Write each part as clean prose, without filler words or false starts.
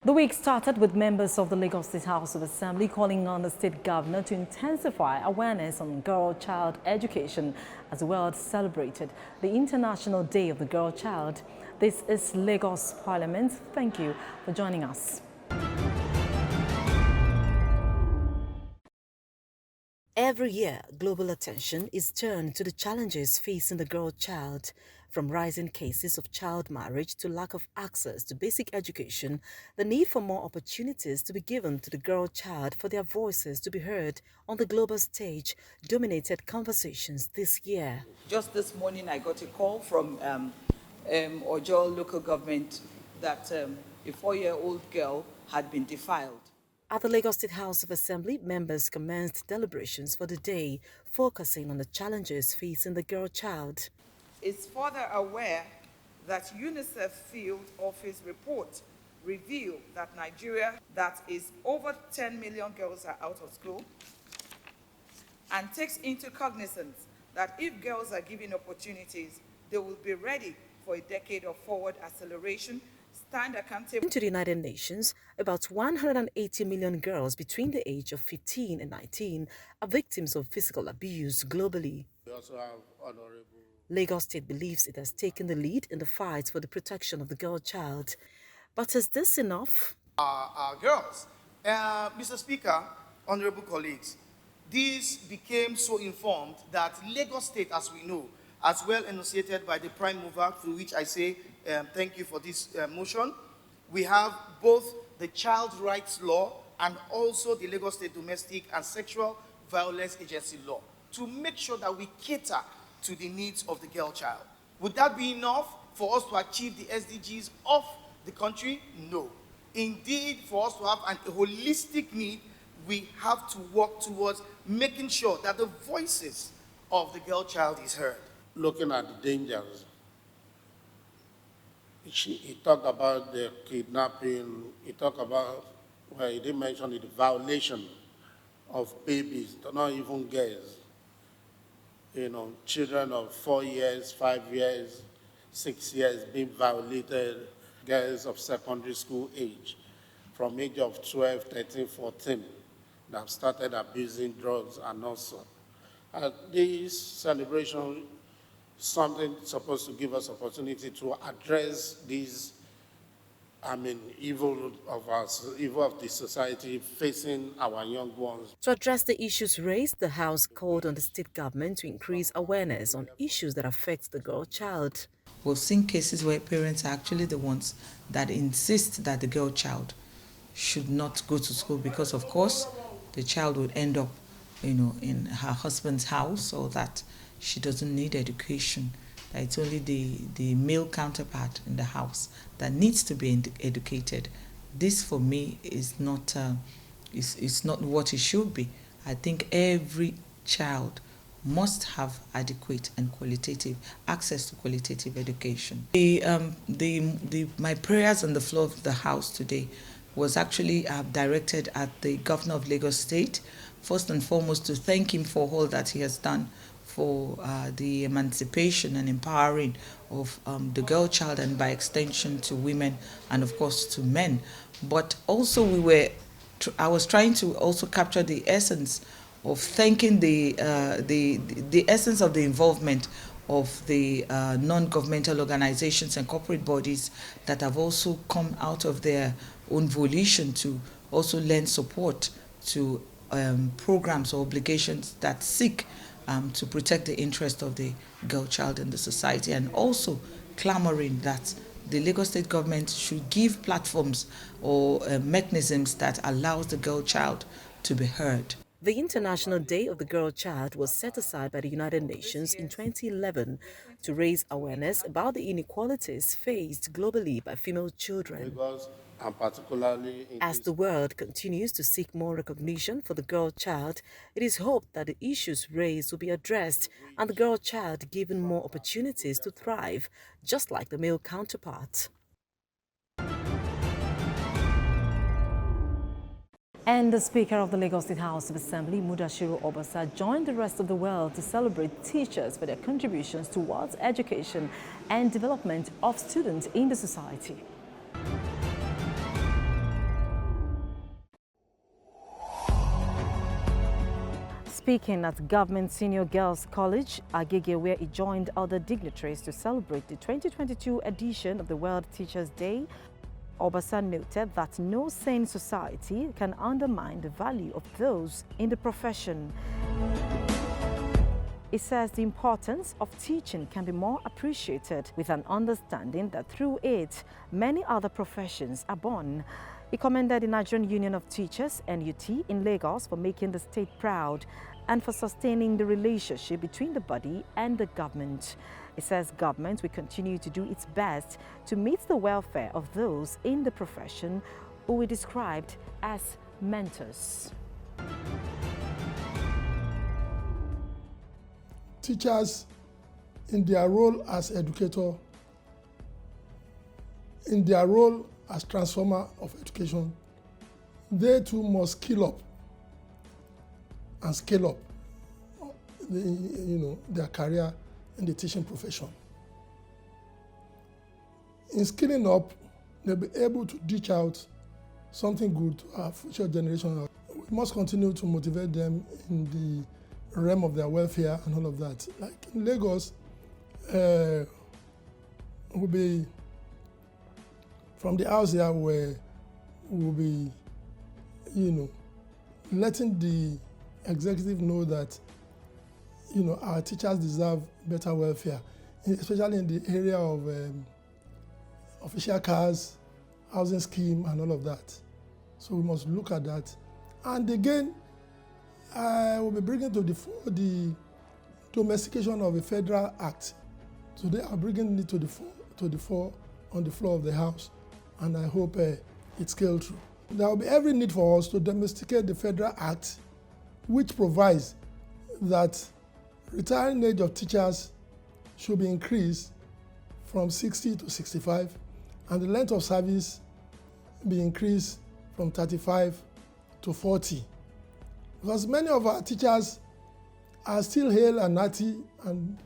The week started with members of the Lagos State House of Assembly calling on the state governor to intensify awareness on girl-child education as the world celebrated the International Day of the Girl Child. This is Lagos Parliament. Thank you for joining us. Every year, global attention is turned to the challenges facing the girl child, from rising cases of child marriage to lack of access to basic education, the need for more opportunities to be given to the girl child for their voices to be heard on the global stage dominated conversations this year. Just this morning, I got a call from Ojo local government that a 4-year-old girl had been defiled. At the Lagos State House of Assembly, members commenced deliberations for the day, focusing on the challenges facing the girl child. Is further aware that UNICEF Field Office report revealed that Nigeria, that is over 10 million girls are out of school, and takes into cognizance that if girls are given opportunities, they will be ready for a decade of forward acceleration. Stand accountable. To the United Nations, about 180 million girls between the age of 15 and 19 are victims of physical abuse globally. We also have Honorable. Lagos State believes it has taken the lead in the fight for the protection of the girl child. But is this enough? Our girls. Mr. Speaker, honorable colleagues, this became so informed that Lagos State, as we know, as well enunciated by the prime mover, to which I say thank you for this motion. We have both the child rights law and also the Lagos State Domestic and Sexual Violence Agency law to make sure that we cater to the needs of the girl child. Would that be enough for us to achieve the SDGs of the country? No. Indeed, for us to have a holistic need, we have to work towards making sure that the voices of the girl child is heard. Looking at the dangers, he talked about the kidnapping, he talked about, well, he didn't mention the violation of babies, not even girls. You know, children of 4 years, 5 years, 6 years being violated, girls of secondary school age, from age of 12, 13, 14, that have started abusing drugs and also. This celebration, something supposed to give us opportunity to address these, evil of the society facing our young ones. To address the issues raised, the House called on the state government to increase awareness on issues that affect the girl child. We've seen cases where parents are actually the ones that insist that the girl child should not go to school because, of course, the child would end up, in her husband's house, or that she doesn't need education. That it's only the male counterpart in the house that needs to be educated. This, for me, is not what it should be. I think every child must have adequate and qualitative access to qualitative education. My prayers on the floor of the House today was actually directed at the Governor of Lagos State, first and foremost to thank him for all that he has done for the emancipation and empowering of the girl child, and by extension to women and of course to men. But also I was trying to also capture the essence of thanking the essence of the involvement of the non-governmental organizations and corporate bodies that have also come out of their own volition to also lend support to programs or obligations that seek to protect the interest of the girl child in the society, and also clamoring that the Lagos State government should give platforms or mechanisms that allows the girl child to be heard. The International Day of the Girl Child was set aside by the United Nations in 2011 to raise awareness about the inequalities faced globally by female children. And particularly as the world continues to seek more recognition for the girl child, it is hoped that the issues raised will be addressed and the girl child given more opportunities to thrive, just like the male counterpart. And the Speaker of the Lagos State House of Assembly, Mudashiru Obasa, joined the rest of the world to celebrate teachers for their contributions towards education and development of students in the society. Speaking at Government Senior Girls College, Agege, where he joined other dignitaries to celebrate the 2022 edition of the World Teachers' Day, Obasa noted that no sane society can undermine the value of those in the profession. He says the importance of teaching can be more appreciated with an understanding that through it, many other professions are born. He commended the Nigerian Union of Teachers, NUT, in Lagos for making the state proud and for sustaining the relationship between the body and the government. He says government will continue to do its best to meet the welfare of those in the profession who we described as mentors. Teachers, in their role as educator, in their role as transformer of education, they too must skill up and scale up their career in the teaching profession. In skilling up, they'll be able to dish out something good to our future generation. We must continue to motivate them in the realm of their welfare and all of that. Like in Lagos, will be from the house here where we'll be, letting the executive know that, our teachers deserve better welfare, especially in the area of official cars, housing scheme, and all of that. So we must look at that. And again, I will be bringing to the fore the domestication of a federal act. Today, I'm bringing it to the fore on the floor of the House, and I hope it scales through. There will be every need for us to domesticate the federal act, which provides that retiring age of teachers should be increased from 60 to 65, and the length of service be increased from 35 to 40. Because many of our teachers are still hale and hearty and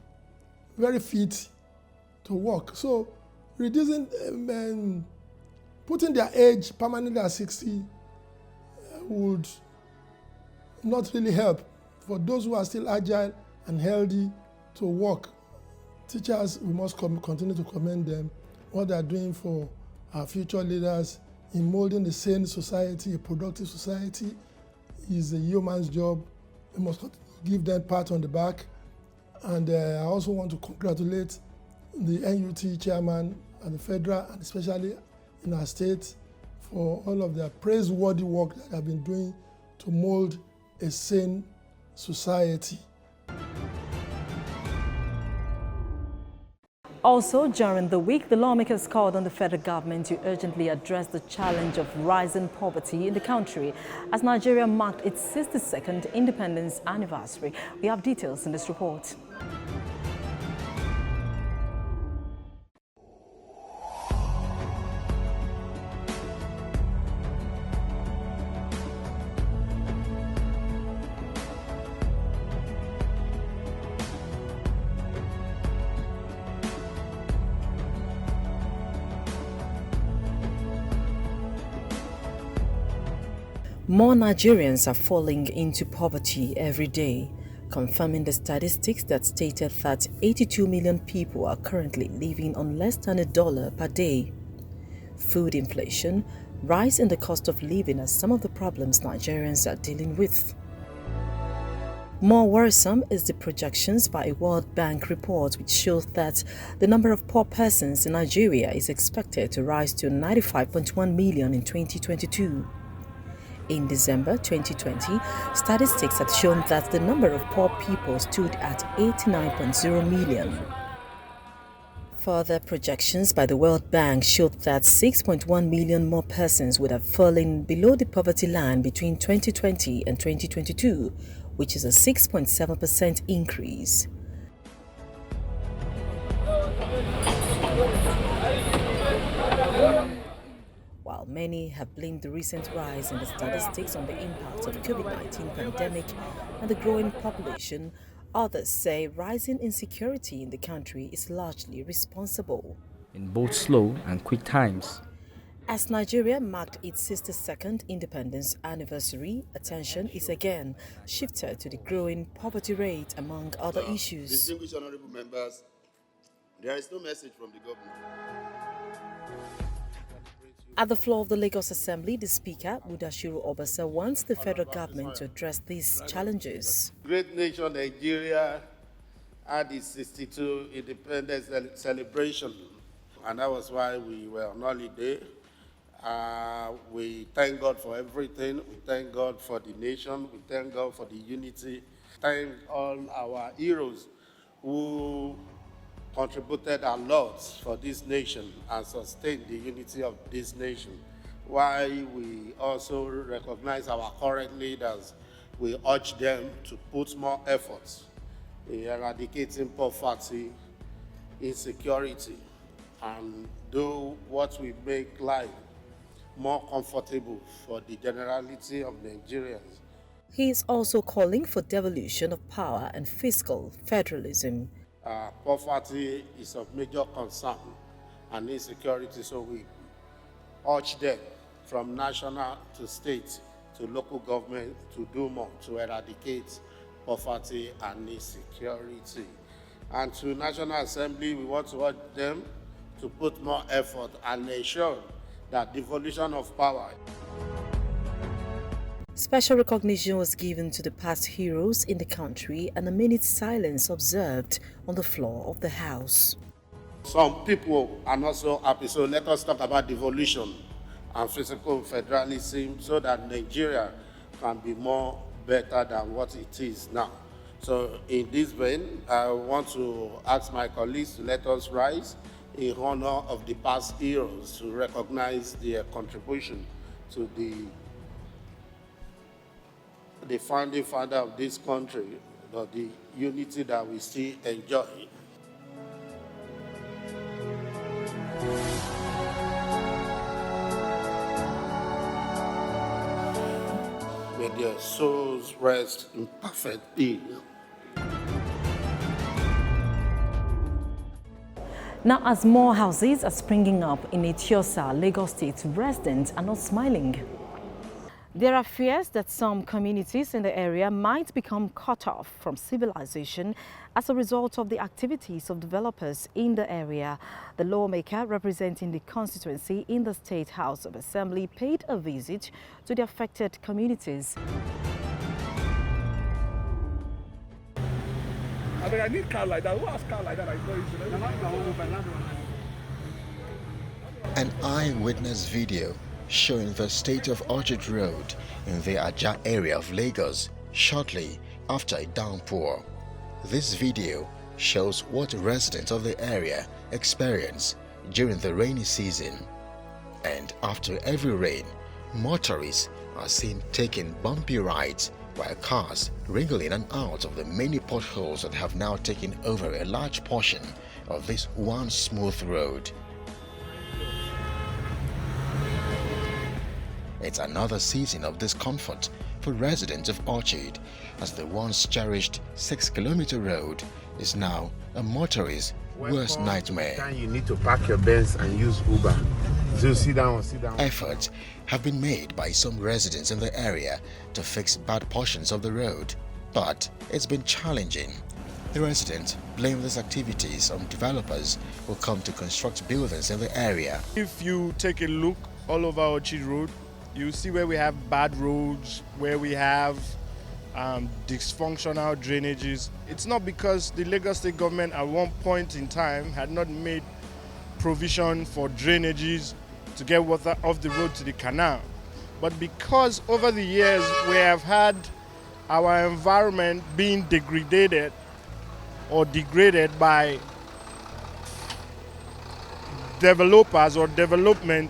very fit to work. So reducing, putting their age permanently at 60 would not really help for those who are still agile and healthy to work. Teachers, we must continue to commend them, what they are doing for our future leaders in molding a sane society, a productive society. Is a yeoman's job. We must give them pat on the back. And I also want to congratulate the NUT chairman at the federal and especially in our state for all of their praiseworthy work that they have been doing to mold a sane society. Also, during the week, the lawmakers called on the federal government to urgently address the challenge of rising poverty in the country as Nigeria marked its 62nd independence anniversary. We have details in this report. More Nigerians are falling into poverty every day, confirming the statistics that stated that 82 million people are currently living on less than $1 per day. Food inflation, rise in the cost of living are some of the problems Nigerians are dealing with. More worrisome is the projections by a World Bank report which shows that the number of poor persons in Nigeria is expected to rise to 95.1 million in 2022. In December 2020, statistics had shown that the number of poor people stood at 89.0 million. Further projections by the World Bank showed that 6.1 million more persons would have fallen below the poverty line between 2020 and 2022, which is a 6.7% increase. While many have blamed the recent rise in the statistics on the impact of the COVID-19 pandemic and the growing population, others say rising insecurity in the country is largely responsible. In both slow and quick times, As Nigeria marked its 62nd independence anniversary, attention is again shifted to the growing poverty rate among other issues. Distinguished honorable members, there is no message from the government. At the floor of the Lagos Assembly, the Speaker, Mudashiru Obasa, wants the federal government to address these challenges. Great nation Nigeria had its 62 independence celebration, and that was why we were on holiday. We thank God for everything. We thank God for the nation. We thank God for the unity. Thank all our heroes who contributed a lot for this nation and sustained the unity of this nation. While we also recognize our current leaders, we urge them to put more efforts in eradicating poverty, insecurity, and do what will make life more comfortable for the generality of Nigerians. He is also calling for devolution of power and fiscal federalism. Poverty is of major concern and insecurity, so we urge them from national to state to local government to do more to eradicate poverty and insecurity. And to National Assembly, we want to urge them to put more effort and ensure that devolution of power. Special recognition was given to the past heroes in the country and a minute's silence observed on the floor of the House. Some people are not so happy, so let us talk about devolution and fiscal federalism so that Nigeria can be more better than what it is now. So in this vein, I want to ask my colleagues to let us rise in honor of the past heroes to recognize their contribution to the founding father of this country, the unity that we still enjoy. May their souls rest in perfect peace. Now, as more houses are springing up in Etiosa, Lagos State, residents are not smiling. There are fears that some communities in the area might become cut off from civilization as a result of the activities of developers in the area. The lawmaker representing the constituency in the State House of Assembly paid a visit to the affected communities. I need car like that. Who has car like that? An eyewitness video showing the state of Orchard Road in the Ajah area of Lagos shortly after a downpour. This video shows what residents of the area experience during the rainy season. And after every rain, motorists are seen taking bumpy rides while cars wriggle in and out of the many potholes that have now taken over a large portion of this once smooth road. It's another season of discomfort for residents of Orchard, as the once cherished 6-kilometer road is now a motorist's worst nightmare. You need to park your Benz and use Uber. So sit down. Efforts have been made by some residents in the area to fix bad portions of the road, but it's been challenging. The residents blame these activities on developers who come to construct buildings in the area. If you take a look all over Orchard Road, you see where we have bad roads, where we have dysfunctional drainages. It's not because the Lagos State government at one point in time had not made provision for drainages to get water off the road to the canal, but because over the years we have had our environment being degraded by developers or development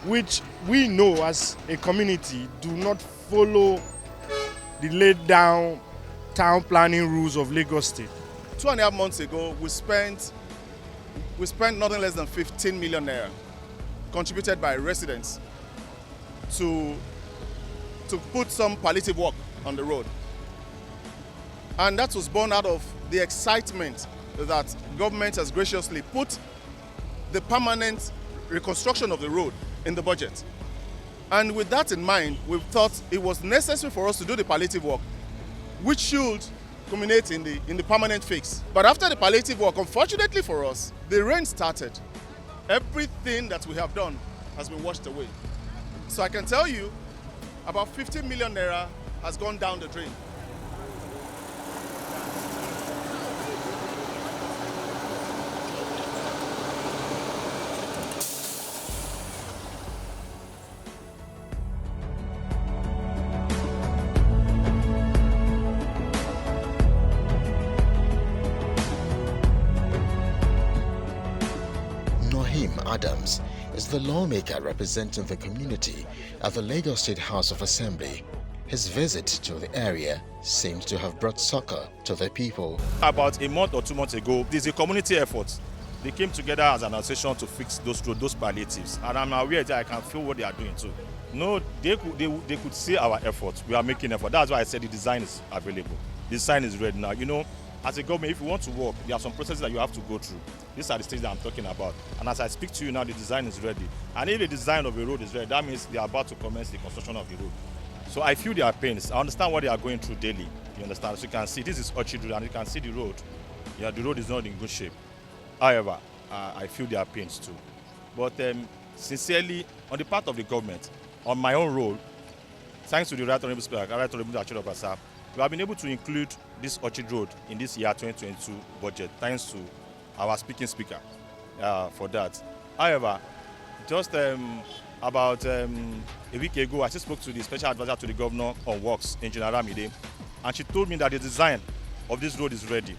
which we know as a community do not follow the laid down town planning rules of Lagos State. 2.5 months ago, we spent nothing less than 15 million naira contributed by residents to put some palliative work on the road. And that was born out of the excitement that government has graciously put the permanent reconstruction of the road in the budget. And with that in mind, we thought it was necessary for us to do the palliative work, which should culminate in the permanent fix. But after the palliative work, unfortunately for us, the rain started. Everything that we have done has been washed away. So I can tell you, about 50 million naira has gone down the drain. Adams is the lawmaker representing the community at the Lagos State House of Assembly. His visit to the area seems to have brought succor to the people. About a month or 2 months ago, there's a community effort. They came together as an association to fix those roads, those palliatives, and I'm aware that I can feel what they are doing too. No, they could see our effort. We are making effort. That's why I said the design is available. The design is ready now. You know, as a government, if you want to work, there are some processes that you have to go through. These are the stages that I'm talking about. And as I speak to you now, the design is ready. And if the design of a road is ready, that means they are about to commence the construction of the road. So I feel their pains. I understand what they are going through daily. You understand? So you can see this is Orchard Road, and you can see the road. Yeah, the road is not in good shape. However, I feel their pains too. But sincerely, on the part of the government, on my own role, thanks to the Right Honourable Speaker, Right Honourable Achille, we have been able to include this Orchard Road in this year 2022 budget, thanks to our speaker for that. However, just about a week ago, I just spoke to the special advisor to the governor on works, Engineer Ramide, and she told me that the design of this road is ready.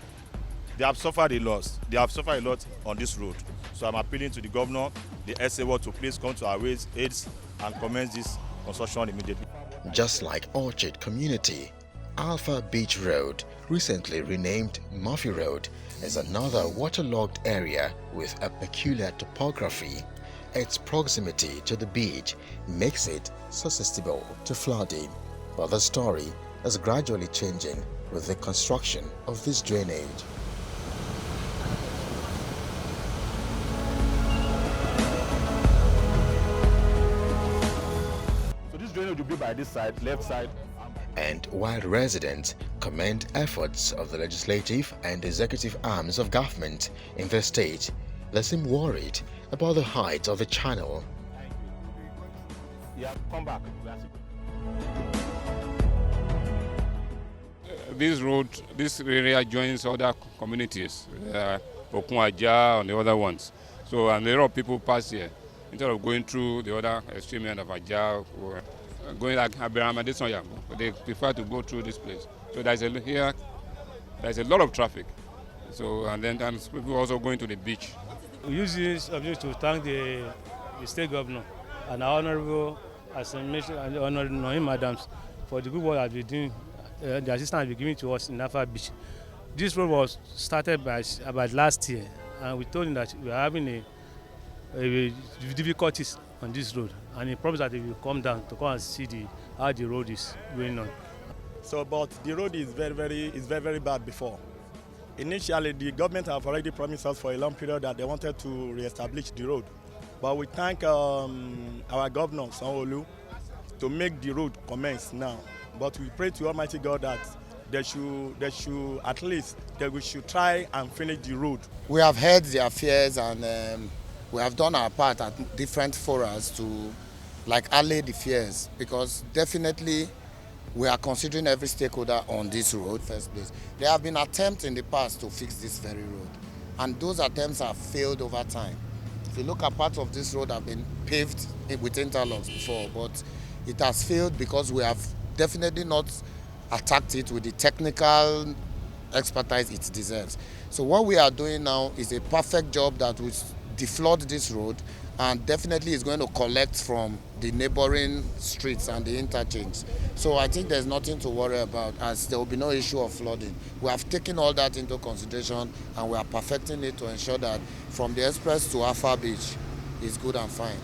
They have suffered a lot. They have suffered a lot on this road. So I'm appealing to the governor, the SAO, to please come to our aids and commence this construction immediately. Just like Orchard Community, Alpha Beach Road, recently renamed Murphy Road, is another waterlogged area with a peculiar topography. Its proximity to the beach makes it susceptible to flooding, but the story is gradually changing with the construction of this drainage. So this drainage will be by this side, left side. And while residents commend efforts of the legislative and executive arms of government in the state, they seem worried about the height of the channel. Yeah, come back. This road, this area joins other communities, Okunwaja and the other ones. So, and a lot of people pass here. Instead of going through the other extreme end of Ajah, or going like Abraham, but they prefer to go through this place. So there's a lot of traffic. So, and then people also going to the beach. We use this opportunity to thank the state governor and our honorable, as I mentioned, Honorable Nohim Adams for the good work that we're doing, the assistance we're giving to us in Alpha Beach. This road was started about last year, and we told him that we are having a difficulties on this road, and he promised that he will come down to come and see how the road is going on. So, but the road is very bad before. Initially, the government have already promised us for a long period that they wanted to re-establish the road. But we thank our governor, Sanwo-Olu, to make the road commence now. But we pray to Almighty God that they should at least, we should try and finish the road. We have heard their fears, and we have done our part at different forums to allay the fears, because definitely we are considering every stakeholder on this road first place. There have been attempts in the past to fix this very road, and those attempts have failed over time. If you look at parts of this road have been paved with interlocks before, but it has failed because we have definitely not attacked it with the technical expertise it deserves. So what we are doing now is a perfect job that will deflood this road, and definitely is going to collect from the neighboring streets and the interchange. So I think there's nothing to worry about, as there will be no issue of flooding. We have taken all that into consideration, and we are perfecting it to ensure that from the express to Alpha Beach is good and fine.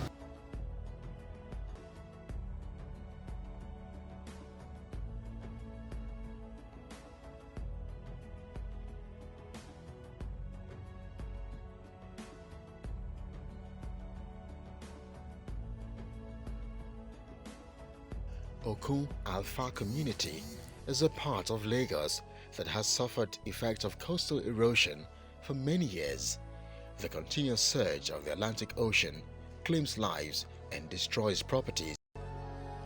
Okun Alpha community is a part of Lagos that has suffered effects of coastal erosion for many years. The continuous surge of the Atlantic Ocean claims lives and destroys properties.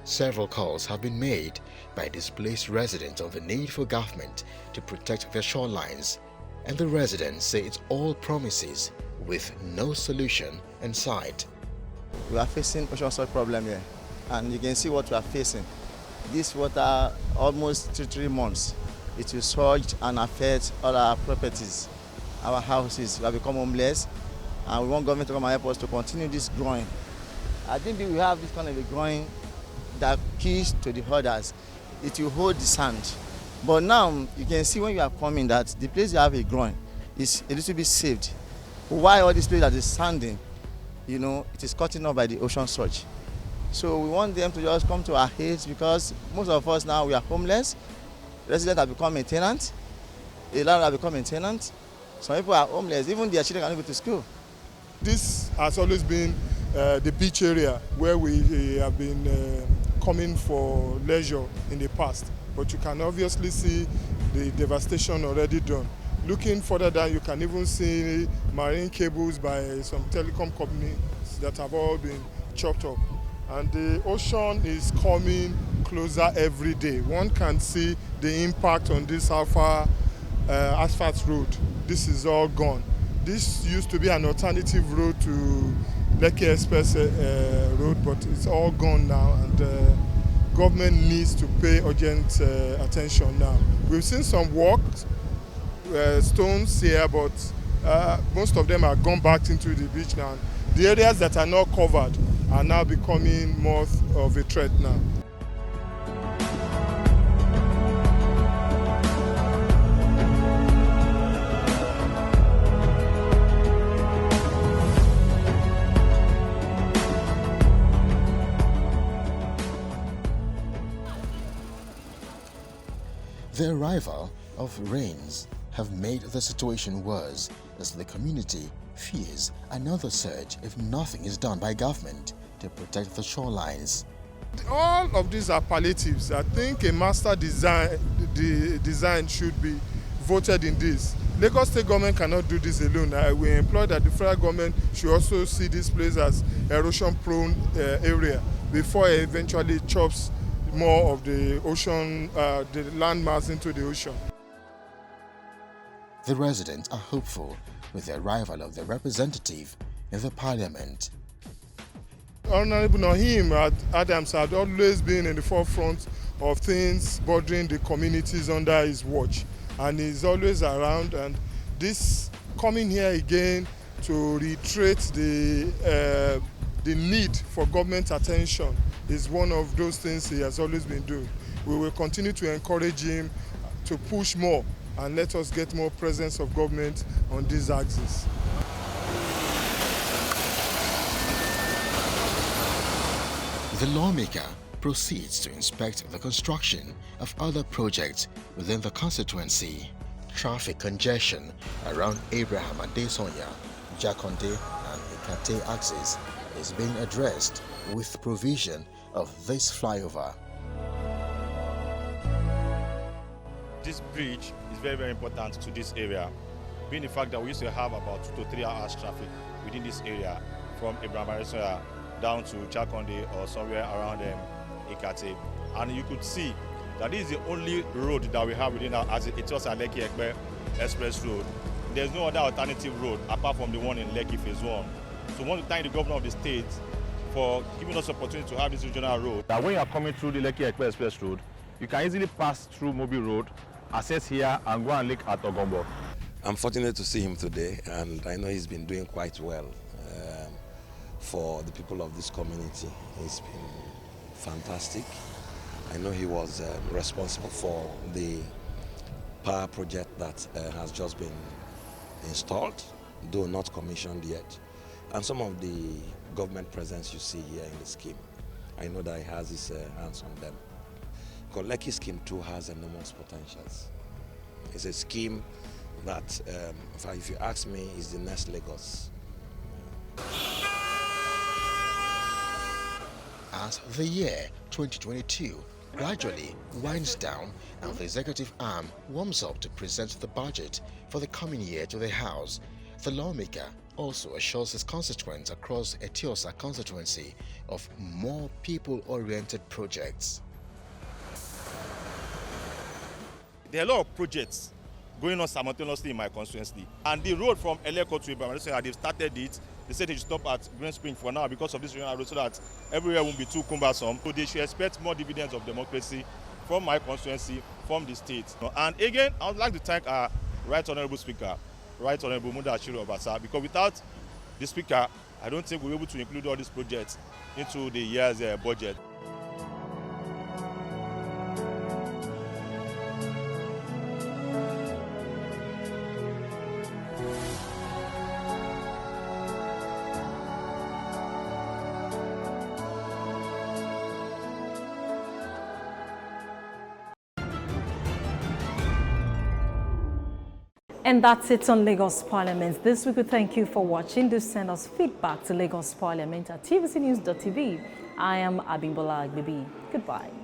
Several calls have been made by displaced residents on the need for government to protect their shorelines, and the residents say it's all promises with no solution in sight. We are facing ocean soil problem here, and you can see what we are facing. This water, almost 3 months, it will surge and affect all our properties, our houses. We have become homeless, and we want government to come and help us to continue this growing. I think we have this kind of a growing that keys to the others. It will hold the sand. But now you can see when you are coming that the place you have a growing is a little bit saved. Why all this place that is sanding, it is cutting off by the ocean surge. So we want them to just come to our aid, because most of us now we are homeless. Residents have become a tenant. A lot have become a tenant. Some people are homeless. Even their children cannot go to school. This has always been the beach area where we have been coming for leisure in the past. But you can obviously see the devastation already done. Looking further down, you can even see marine cables by some telecom companies that have all been chopped up. And the ocean is coming closer every day. One can see the impact on this asphalt road. This is all gone. This used to be an alternative road to Lekki Express road, but it's all gone now, and government needs to pay urgent attention now. We've seen some work, stones here, but most of them are gone back into the beach now. The areas that are not covered are now becoming more of a threat now. The arrival of rains have made the situation worse as the community fears another surge if nothing is done by government to protect the shorelines. All of these are palliatives. I think a master design should be voted in this. Lagos State government cannot do this alone. We implore that the federal government should also see this place as erosion-prone area before it eventually chops more of the ocean, the land mass into the ocean. The residents are hopeful with the arrival of the representative in the parliament. Honorable Naim Adams had always been in the forefront of things bordering the communities under his watch, and he's always around, and this coming here again to reiterate the need for government attention is one of those things he has always been doing. We will continue to encourage him to push more and let us get more presence of government on this axis. The lawmaker proceeds to inspect the construction of other projects within the constituency. Traffic congestion around Abraham Adesonya, Jakonde and Ikate axis is being addressed with provision of this flyover. This bridge is very, very important to this area, being the fact that we used to have about 2 to 3 hours traffic within this area from Abraham Adesonya down to Jakonde or somewhere around Ikate. And you could see that this is the only road that we have within our, as it was at Lekki Express Road. There's no other alternative road apart from the one in Lekki Phase 1. So we want to thank the governor of the state for giving us the opportunity to have this regional road. That when you are coming through the Lekki Express Road, you can easily pass through Mobile Road, access here and go and look at Ogombo. I'm fortunate to see him today, and I know he's been doing quite well for the people of this community. He's been fantastic. I know he was responsible for the power project that has just been installed, though not commissioned yet. And some of the government presence you see here in the scheme, I know that he has his hands on them. Because Lekki Scheme 2 has enormous potentials. It's a scheme that, if you ask me, is the next Lagos. as the year 2022 gradually winds down and the executive arm warms up to present the budget for the coming year to the House, the lawmaker also assures his constituents across Etiosa constituency of more people-oriented projects. There are a lot of projects going on simultaneously in my constituency. And the road from Eleko to Ibadan, they've started it. They said they should stop at Green Spring for now because of this regional road so that everywhere won't be too cumbersome. So they should expect more dividends of democracy from my constituency, from the state. And again, I would like to thank our Right Honourable Speaker, Right Honourable Muda Ashiru Obasa, because without the Speaker, I don't think we'll be able to include all these projects into the year's budget. And that's it on Lagos Parliament. This week we thank you for watching. Do send us feedback to Lagos Parliament at tvcnews.tv. I am Abimbola Agbibi. Goodbye.